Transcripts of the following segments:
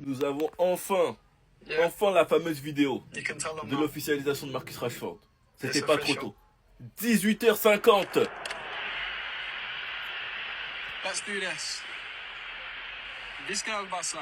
Nous avons enfin la fameuse vidéo de l'officialisation de Marcus Rashford. C'était pas trop tôt. 18h50. Let's do this. Visca Barça.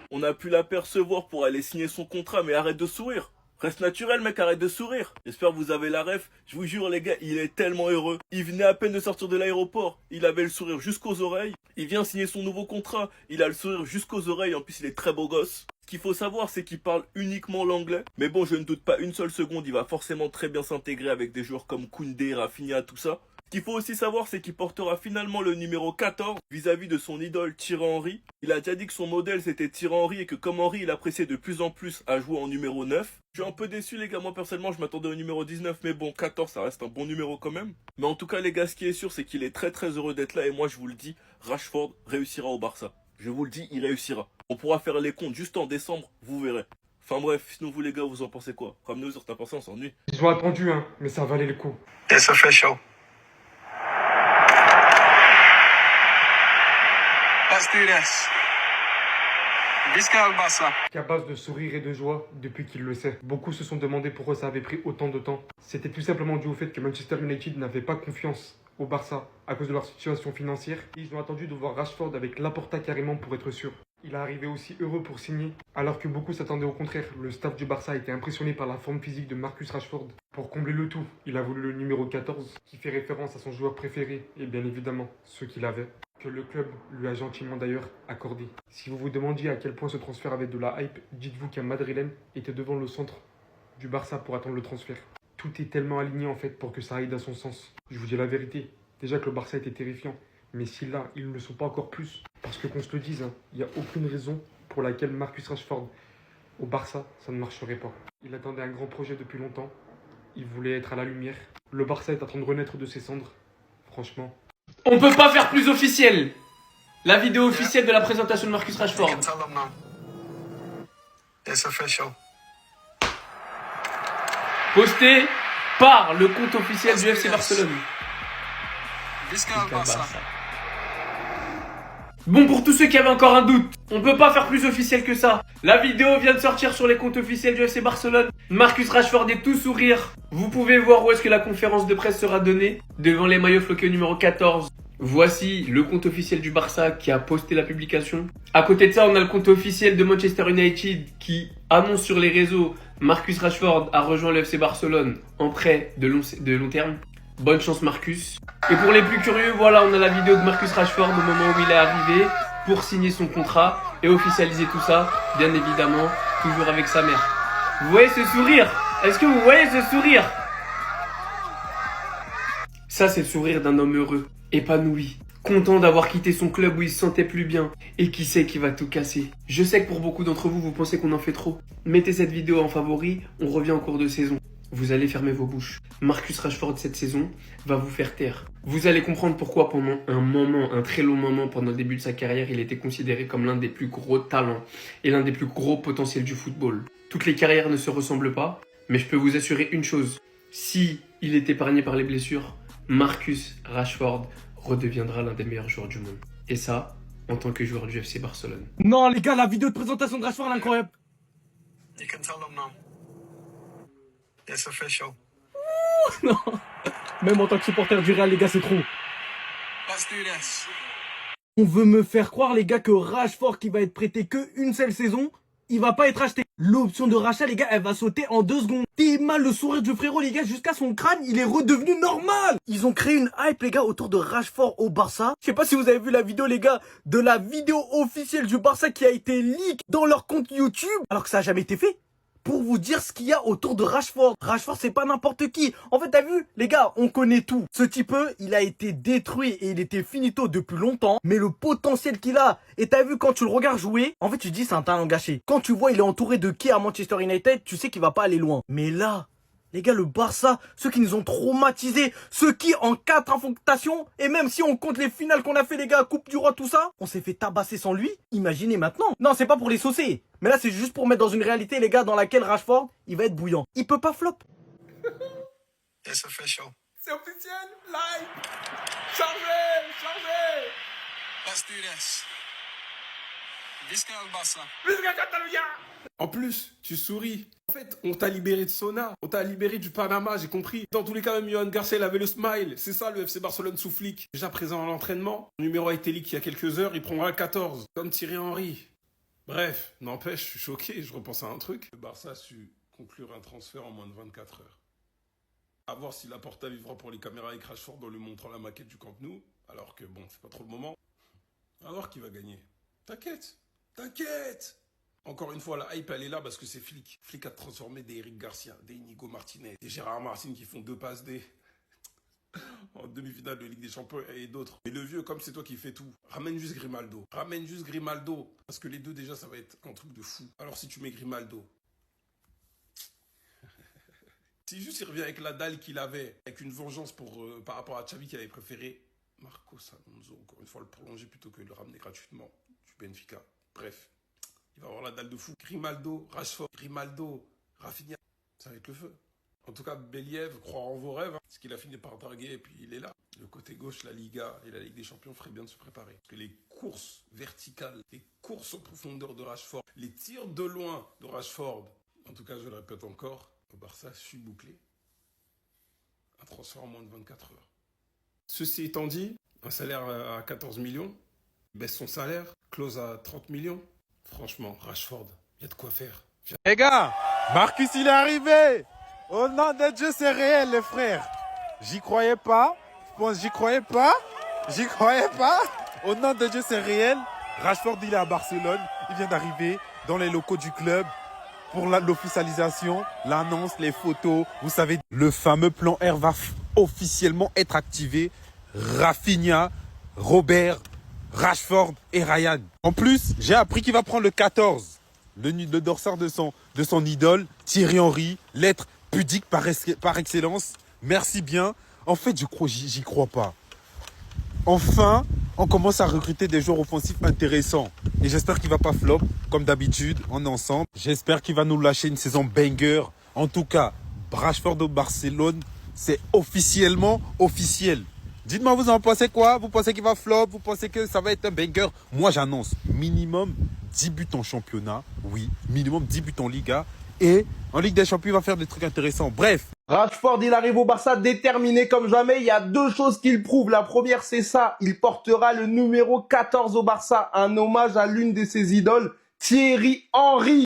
On a pu l'apercevoir pour aller signer son contrat, mais arrête de sourire. Reste naturel, mec, arrête de sourire. J'espère que vous avez la ref. Je vous jure, les gars, il est tellement heureux. Il venait à peine de sortir de l'aéroport. Il avait le sourire jusqu'aux oreilles. Il vient signer son nouveau contrat. Il a le sourire jusqu'aux oreilles. En plus, il est très beau gosse. Ce qu'il faut savoir, c'est qu'il parle uniquement l'anglais. Mais bon, je ne doute pas une seule seconde. Il va forcément très bien s'intégrer avec des joueurs comme Koundé, Rafinha, tout ça. Ce qu'il faut aussi savoir, c'est qu'il portera finalement le numéro 14 vis-à-vis de son idole Thierry Henry. Il a déjà dit que son modèle c'était Thierry Henry et que comme Henry il appréciait de plus en plus à jouer en numéro 9. Je suis un peu déçu les gars, moi personnellement je m'attendais au numéro 19 mais bon 14 ça reste un bon numéro quand même. Mais en tout cas les gars, ce qui est sûr c'est qu'il est très très heureux d'être là et moi je vous le dis, Rashford réussira au Barça. Je vous le dis, il réussira. On pourra faire les comptes juste en décembre, vous verrez. Enfin bref, sinon vous les gars vous en pensez quoi? Ramenez-nous sur ta pensée, on s'ennuie. Ils ont attendu mais ça valait le coup. It's official. Let's do this. Visca Barça. Qu'à base de sourire et de joie depuis qu'il le sait. Beaucoup se sont demandé pourquoi ça avait pris autant de temps. C'était tout simplement dû au fait que Manchester United n'avait pas confiance au Barça à cause de leur situation financière. Ils ont attendu de voir Rashford avec Laporta carrément pour être sûr. Il est arrivé aussi heureux pour signer, alors que beaucoup s'attendaient au contraire. Le staff du Barça a été impressionné par la forme physique de Marcus Rashford. Pour combler le tout, il a voulu le numéro 14, qui fait référence à son joueur préféré, et bien évidemment, ceux qu'il avait, que le club lui a gentiment d'ailleurs accordé. Si vous vous demandiez à quel point ce transfert avait de la hype, dites-vous qu'un Madrilène était devant le centre du Barça pour attendre le transfert. Tout est tellement aligné en fait pour que ça aille dans son sens. Je vous dis la vérité, déjà que le Barça était terrifiant, mais si là, ils ne le sont pas encore plus. Parce que qu'on se le dise, il n'y a aucune raison pour laquelle Marcus Rashford, au Barça, ça ne marcherait pas. Il attendait un grand projet depuis longtemps. Il voulait être à la lumière. Le Barça est en train de renaître de ses cendres. Franchement. On peut pas faire plus officiel. La vidéo officielle de la présentation de Marcus Rashford. You can tell them now. It's official. Posté par le compte officiel du FC Barcelone. Visca Barça. Bon, pour tous ceux qui avaient encore un doute, on peut pas faire plus officiel que ça. La vidéo vient de sortir sur les comptes officiels du FC Barcelone. Marcus Rashford est tout sourire. Vous pouvez voir où est-ce que la conférence de presse sera donnée. Devant les maillots floqués au numéro 14. Voici le compte officiel du Barça qui a posté la publication. À côté de ça, on a le compte officiel de Manchester United qui annonce sur les réseaux Marcus Rashford a rejoint le FC Barcelone en prêt de long terme. Bonne chance Marcus. Et pour les plus curieux, voilà, on a la vidéo de Marcus Rashford au moment où il est arrivé pour signer son contrat et officialiser tout ça, bien évidemment, toujours avec sa mère. Vous voyez ce sourire? Est-ce que vous voyez ce sourire? Ça, c'est le sourire d'un homme heureux, épanoui, content d'avoir quitté son club où il se sentait plus bien et qui sait qu'il va tout casser. Je sais que pour beaucoup d'entre vous, vous pensez qu'on en fait trop. Mettez cette vidéo en favori, on revient en cours de saison. Vous allez fermer vos bouches. Marcus Rashford cette saison va vous faire taire. Vous allez comprendre pourquoi pendant un très long moment, pendant le début de sa carrière, il était considéré comme l'un des plus gros talents et l'un des plus gros potentiels du football. Toutes les carrières ne se ressemblent pas, mais je peux vous assurer une chose. Si il est épargné par les blessures, Marcus Rashford redeviendra l'un des meilleurs joueurs du monde. Et ça, en tant que joueur du FC Barcelone. Non les gars, la vidéo de présentation de Rashford est incroyable. You can tell them now. It's official. Non. Même en tant que supporter du Real, les gars, c'est trop. Let's do this. On veut me faire croire, les gars, que Rashford qui va être prêté que une seule saison, il va pas être acheté. L'option de rachat, les gars, elle va sauter en 2 secondes. T'es mal, le sourire du frérot, les gars, jusqu'à son crâne, il est redevenu normal. Ils ont créé une hype, les gars, autour de Rashford au Barça. Je sais pas si vous avez vu la vidéo, les gars, de la vidéo officielle du Barça qui a été leak dans leur compte YouTube, alors que ça a jamais été fait. Pour vous dire ce qu'il y a autour de Rashford. Rashford, c'est pas n'importe qui. En fait, t'as vu, les gars, on connaît tout. Ce type, il a été détruit et il était finito depuis longtemps. Mais le potentiel qu'il a, et t'as vu quand tu le regardes jouer, en fait, tu te dis c'est un talent gâché. Quand tu vois, il est entouré de qui à Manchester United, tu sais qu'il va pas aller loin. Mais là, les gars, le Barça, ceux qui nous ont traumatisés, ceux qui, en 4 affrontations, et même si on compte les finales qu'on a fait, les gars, Coupe du Roi, tout ça, on s'est fait tabasser sans lui. Imaginez maintenant. Non, c'est pas pour les saucer. Mais là, c'est juste pour mettre dans une réalité, les gars, dans laquelle Rashford, il va être bouillant. Il peut pas flop. It's official. C'est officiel, live. Chargez. Let's do this. Visca al Barça. En plus, tu souris. En fait, on t'a libéré de Sona, on t'a libéré du Panama, j'ai compris. Dans tous les cas, même Johan Garcia, il avait le smile. C'est ça, le FC Barcelone sous flic. Déjà présent à l'entraînement, son numéro a été leak il y a quelques heures, il prendra le 14, comme Thierry Henry. Bref, n'empêche, je suis choqué, je repense à un truc. Le Barça a su conclure un transfert en moins de 24 heures. À voir si Laporta vivra pour les caméras avec Rashford en lui montrant la maquette du Camp Nou, alors que bon, c'est pas trop le moment. À voir qui va gagner. T'inquiète, t'inquiète. Encore une fois, la hype, elle est là parce que c'est Flick. Flick a transformé des Eric Garcia, des Inigo Martinez, des Gérard Martin qui font 2 passes D en demi-finale de Ligue des Champions et d'autres. Et le vieux, comme c'est toi qui fais tout, ramène juste Grimaldo. Ramène juste Grimaldo. Parce que les deux, déjà, ça va être un truc de fou. Alors si tu mets Grimaldo, si juste il revient avec la dalle qu'il avait, avec une vengeance par rapport à Xavi qu'il avait préféré, Marcos Alonso, encore une fois, le prolonger plutôt que le ramener gratuitement du Benfica. Bref. Il va avoir la dalle de fou. Grimaldo, Rashford, Grimaldo, Rafinha. Ça va être le feu. En tout cas, Believ, croire en vos rêves. Parce qu'il a fini par draguer et puis il est là. Le côté gauche, la Liga et la Ligue des Champions feraient bien de se préparer. Parce que les courses verticales, les courses en profondeur de Rashford, les tirs de loin de Rashford, en tout cas, je le répète encore, au Barça, je suis bouclé. Un transfert en moins de 24 heures. Ceci étant dit, un salaire à 14 millions, baisse son salaire, close à 30 millions. Franchement, Rashford, il y a de quoi faire. Les gars, Marcus il est arrivé. Au nom de Dieu, c'est réel les frères. J'y croyais pas. Je pense j'y croyais pas. J'y croyais pas. Au nom de Dieu, c'est réel. Rashford il est à Barcelone. Il vient d'arriver dans les locaux du club pour l'officialisation, l'annonce, les photos. Vous savez, le fameux plan R va officiellement être activé. Rafinha, Robert, Rashford et Ryan. En plus, j'ai appris qu'il va prendre le 14. Le dorsal de son idole, Thierry Henry, l'être pudique par excellence. Merci bien. En fait, j'y crois pas. Enfin, on commence à recruter des joueurs offensifs intéressants. Et j'espère qu'il va pas flop, comme d'habitude, on est ensemble. J'espère qu'il va nous lâcher une saison banger. En tout cas, Rashford au Barcelone, c'est officiellement officiel. Dites-moi, vous en pensez quoi? Vous pensez qu'il va flop? Vous pensez que ça va être un banger? Moi, j'annonce minimum 10 buts en championnat. Oui, minimum 10 buts en Liga. Et en Ligue des Champions, il va faire des trucs intéressants. Bref. Rashford, il arrive au Barça déterminé comme jamais. Il y a 2 choses qu'il prouve. La première, c'est ça. Il portera le numéro 14 au Barça. Un hommage à l'une de ses idoles, Thierry Henry.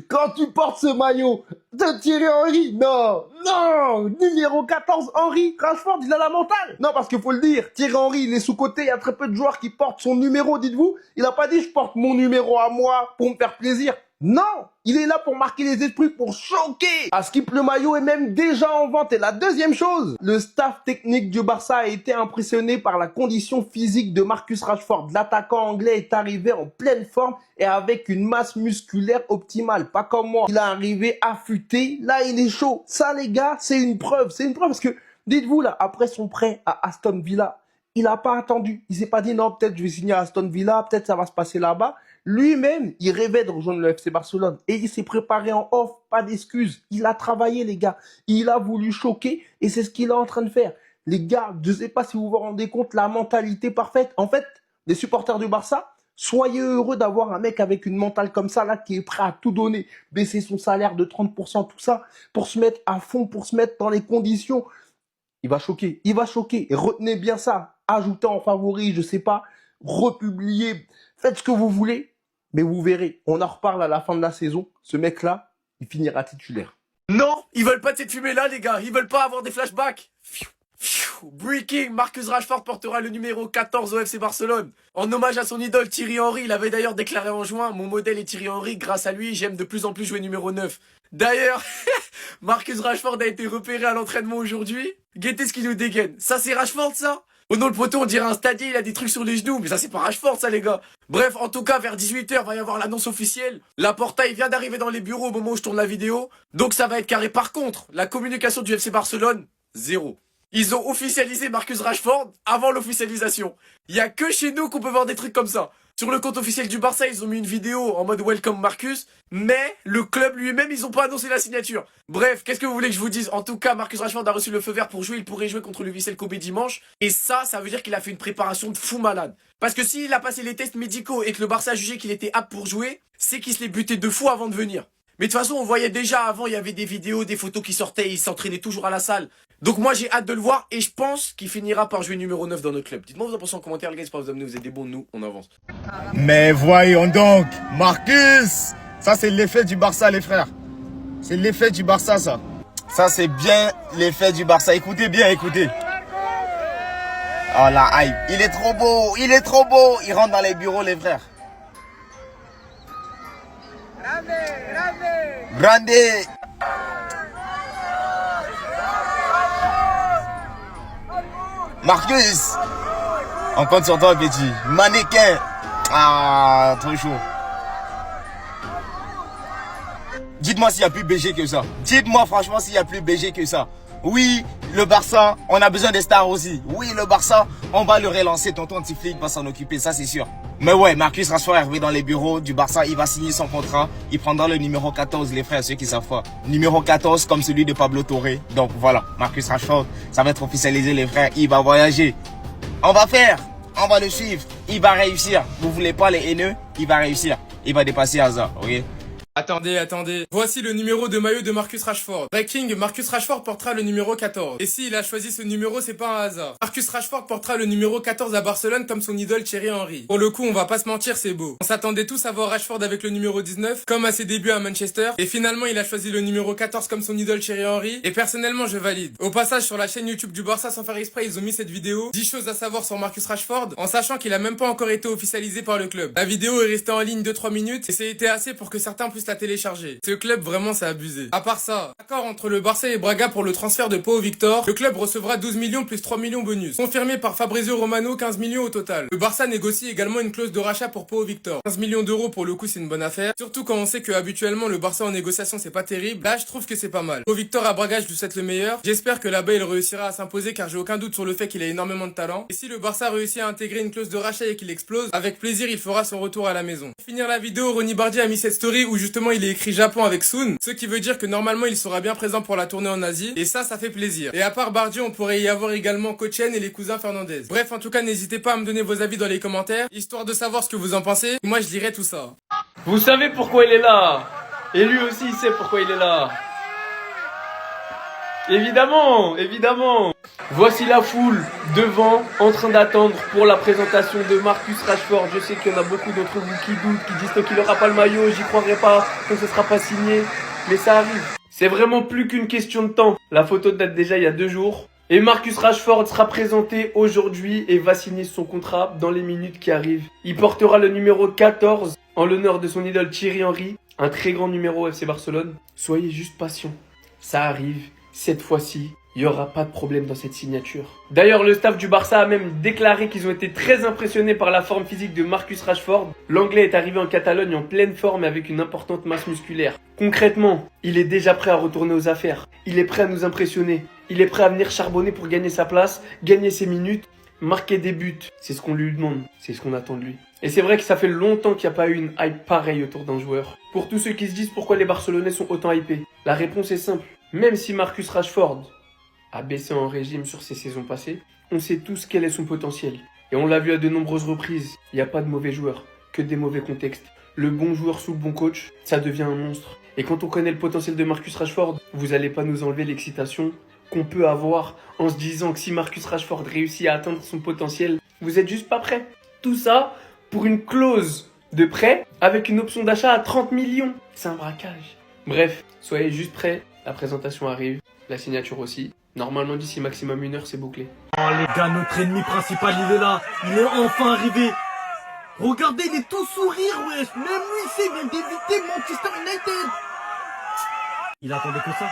Quand tu portes ce maillot de Thierry Henry, non, numéro 14, Henry, Rashford, il a la mentale. Non, parce qu'il faut le dire, Thierry Henry, il est sous-coté, il y a très peu de joueurs qui portent son numéro, dites-vous. Il n'a pas dit, je porte mon numéro à moi pour me faire plaisir. Non, il est là pour marquer les esprits, pour choquer. À Skip, le maillot est même déjà en vente. Et la deuxième chose, le staff technique du Barça a été impressionné par la condition physique de Marcus Rashford. L'attaquant anglais est arrivé en pleine forme et avec une masse musculaire optimale. Pas comme moi. Il est arrivé affûté. Là, il est chaud. Ça, les gars, c'est une preuve. C'est une preuve parce que, dites-vous là, après son prêt à Aston Villa, il n'a pas attendu. Il s'est pas dit, non, peut-être je vais signer à Aston Villa, peut-être ça va se passer là-bas. Lui-même, il rêvait de rejoindre le FC Barcelone. Et il s'est préparé en off, pas d'excuses. Il a travaillé, les gars. Il a voulu choquer et c'est ce qu'il est en train de faire. Les gars, je ne sais pas si vous vous rendez compte, la mentalité parfaite. En fait, les supporters du Barça, soyez heureux d'avoir un mec avec une mentale comme ça, là, qui est prêt à tout donner, baisser son salaire de 30%, tout ça, pour se mettre à fond, pour se mettre dans les conditions. Il va choquer, il va choquer. Et retenez bien ça. Ajoutez en favori, je sais pas, republiez, faites ce que vous voulez. Mais vous verrez, on en reparle à la fin de la saison. Ce mec-là, il finira titulaire. Non, ils veulent pas de cette fumée-là, les gars. Ils veulent pas avoir des flashbacks. Breaking, Marcus Rashford portera le numéro 14 au FC Barcelone. En hommage à son idole Thierry Henry, il avait d'ailleurs déclaré en juin, mon modèle est Thierry Henry, grâce à lui, j'aime de plus en plus jouer numéro 9. D'ailleurs, Marcus Rashford a été repéré à l'entraînement aujourd'hui. Guettez ce qu'il nous dégaine. Ça, c'est Rashford, ça? Au nom le poteau, on dirait un stadier, il a des trucs sur les genoux, mais ça c'est pas Rashford ça les gars. Bref, en tout cas, vers 18h, va y avoir l'annonce officielle. Laporta, il vient d'arriver dans les bureaux au moment où je tourne la vidéo, donc ça va être carré. Par contre, la communication du FC Barcelone, 0. Ils ont officialisé Marcus Rashford avant l'officialisation. Il y a que chez nous qu'on peut voir des trucs comme ça. Sur le compte officiel du Barça, ils ont mis une vidéo en mode Welcome Marcus, mais le club lui-même, ils ont pas annoncé la signature. Bref, qu'est-ce que vous voulez que je vous dise? En tout cas, Marcus Rashford a reçu le feu vert pour jouer, il pourrait jouer contre le Vissel Kobe dimanche, et ça veut dire qu'il a fait une préparation de fou malade. Parce que s'il a passé les tests médicaux et que le Barça a jugé qu'il était apte pour jouer, c'est qu'il se l'est buté de fou avant de venir. Mais de toute façon, on voyait déjà avant, il y avait des vidéos, des photos qui sortaient, il s'entraînait toujours à la salle. Donc moi, j'ai hâte de le voir et je pense qu'il finira par jouer numéro 9 dans notre club. Dites-moi vous en pensez en commentaire, les gars, j'espère que vous amenez, vous êtes des bons, nous, on avance. Mais voyons donc, Marcus, ça c'est l'effet du Barça, les frères. C'est l'effet du Barça, ça. Ça c'est bien l'effet du Barça. Écoutez bien, écoutez. Oh la hype, il est trop beau, il est trop beau. Il rentre dans les bureaux, les frères. Grande. Marcus, on compte sur toi, petit. Mannequin. Ah, trop chaud. Dites-moi s'il y a plus BG que ça. Dites-moi franchement s'il y a plus BG que ça. Oui, le Barça, on a besoin des stars aussi. Oui, le Barça, on va le relancer. Tonton Tiflik va s'en occuper, ça c'est sûr. Mais ouais, Marcus Rashford est arrivé dans les bureaux du Barça. Il va signer son contrat. Il prendra le numéro 14, les frères, ceux qui savent pas. Numéro 14 comme celui de Pablo Torre. Donc voilà, Marcus Rashford, ça va être officialisé, les frères. Il va voyager. On va faire. On va le suivre. Il va réussir. Vous voulez pas les haineux? Il va réussir. Il va dépasser Hazard, ok? Attendez. Voici le numéro de maillot de Marcus Rashford. Breaking, Marcus Rashford portera le numéro 14. Et s'il a choisi ce numéro, c'est pas un hasard. Marcus Rashford portera le numéro 14 à Barcelone comme son idole Thierry Henry. Pour le coup, on va pas se mentir, c'est beau. On s'attendait tous à voir Rashford avec le numéro 19, comme à ses débuts à Manchester. Et finalement, il a choisi le numéro 14 comme son idole Thierry Henry. Et personnellement, je valide. Au passage, sur la chaîne YouTube du Barça, sans faire exprès, ils ont mis cette vidéo. 10 choses à savoir sur Marcus Rashford, en sachant qu'il a même pas encore été officialisé par le club. La vidéo est restée en ligne 2-3 minutes, et c'était assez pour que certains puissent la télécharger. Ce club, vraiment, c'est abusé. À part ça, accord entre le Barça et Braga pour le transfert de Pau Victor, le club recevra 12 millions plus 3 millions bonus. Confirmé par Fabrizio Romano, 15 millions au total. Le Barça négocie également une clause de rachat pour Pau Victor. 15 millions d'euros pour le coup, c'est une bonne affaire. Surtout quand on sait que habituellement le Barça en négociation, c'est pas terrible. Là, je trouve que c'est pas mal. Pau Victor à Braga, je lui souhaite le meilleur. J'espère que là-bas, il réussira à s'imposer car j'ai aucun doute sur le fait qu'il a énormément de talent. Et si le Barça réussit à intégrer une clause de rachat et qu'il explose, avec plaisir, il fera son retour à la maison. Pour finir la vidéo, Ronny Bardi a mis cette story où justement il est écrit Japon avec Sun. Ce qui veut dire que normalement il sera bien présent pour la tournée en Asie. Et ça fait plaisir. Et à part Bardi, on pourrait y avoir également Kochen et les cousins Fernandez. Bref, en tout cas, n'hésitez pas à me donner vos avis dans les commentaires, histoire de savoir ce que vous en pensez. Moi, je lirai tout ça. Vous savez pourquoi il est là. Et lui aussi, il sait pourquoi il est là. Évidemment. Voici la foule devant, en train d'attendre pour la présentation de Marcus Rashford. Je sais qu'il y en a beaucoup d'entre vous qui doutent, qui disent qu'il n'aura pas le maillot, j'y croirai pas, que ce sera pas signé. Mais ça arrive. C'est vraiment plus qu'une question de temps. La photo date déjà il y a 2 jours. Et Marcus Rashford sera présenté aujourd'hui et va signer son contrat dans les minutes qui arrivent. Il portera le numéro 14 en l'honneur de son idole Thierry Henry. Un très grand numéro FC Barcelone. Soyez juste patients. Ça arrive. Cette fois-ci, il n'y aura pas de problème dans cette signature. D'ailleurs, le staff du Barça a même déclaré qu'ils ont été très impressionnés par la forme physique de Marcus Rashford. L'Anglais est arrivé en Catalogne en pleine forme et avec une importante masse musculaire. Concrètement, il est déjà prêt à retourner aux affaires. Il est prêt à nous impressionner. Il est prêt à venir charbonner pour gagner sa place, gagner ses minutes, marquer des buts. C'est ce qu'on lui demande, c'est ce qu'on attend de lui. Et c'est vrai que ça fait longtemps qu'il n'y a pas eu une hype pareille autour d'un joueur. Pour tous ceux qui se disent pourquoi les Barcelonais sont autant hypés, la réponse est simple. Même si Marcus Rashford a baissé en régime sur ses saisons passées, on sait tous quel est son potentiel. Et on l'a vu à de nombreuses reprises, il n'y a pas de mauvais joueurs, que des mauvais contextes. Le bon joueur sous le bon coach, ça devient un monstre. Et quand on connaît le potentiel de Marcus Rashford, vous n'allez pas nous enlever l'excitation qu'on peut avoir en se disant que si Marcus Rashford réussit à atteindre son potentiel, vous êtes juste pas prêt. Tout ça pour une clause de prêt avec une option d'achat à 30 millions. C'est un braquage. Bref, soyez juste prêts. La présentation arrive, la signature aussi. Normalement, d'ici maximum 1 heure, c'est bouclé. Oh les gars, notre ennemi principal, il est là. Il est enfin arrivé. Regardez, il est tout sourire, wesh. Même lui, il sait, il vient d'éviter Manchester United. Il attendait que ça.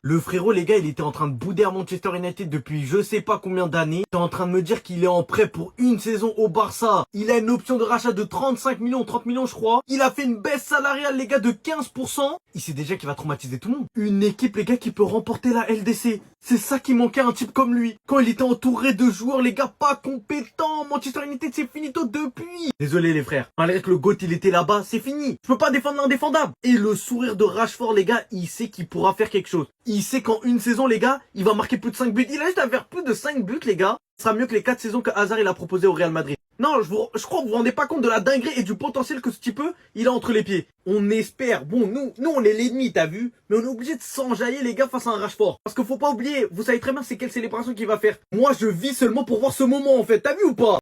Le frérot, les gars, il était en train de bouder à Manchester United depuis je sais pas combien d'années. Il est en train de me dire qu'il est en prêt pour une saison au Barça. Il a une option de rachat de 35 millions, 30 millions je crois. Il a fait une baisse salariale, les gars, de 15%. Il sait déjà qu'il va traumatiser tout le monde. Une équipe, les gars, qui peut remporter la LDC. C'est ça qui manquait à un type comme lui. Quand il était entouré de joueurs, les gars, pas compétents. Manchester United, c'est finito depuis. Désolé les frères. Malgré que le GOAT, il était là-bas, c'est fini. Je peux pas défendre l'indéfendable. Et le sourire de Rashford, les gars, il sait qu'il pourra faire quelque chose. Il sait qu'en une saison, les gars, il va marquer plus de 5 buts. Il a juste à faire plus de 5 buts, les gars. Ce sera mieux que les 4 saisons que Hazard, il a proposé au Real Madrid. Non, je crois que vous vous rendez pas compte de la dinguerie et du potentiel que ce type, il a entre les pieds. On espère. Bon, nous on est l'ennemi, t'as vu? Mais on est obligé de s'enjailler, les gars, face à un Rashford. Parce qu'il faut pas oublier, vous savez très bien c'est quelle célébration qu'il va faire. Moi, je vis seulement pour voir ce moment, en fait. T'as vu ou pas?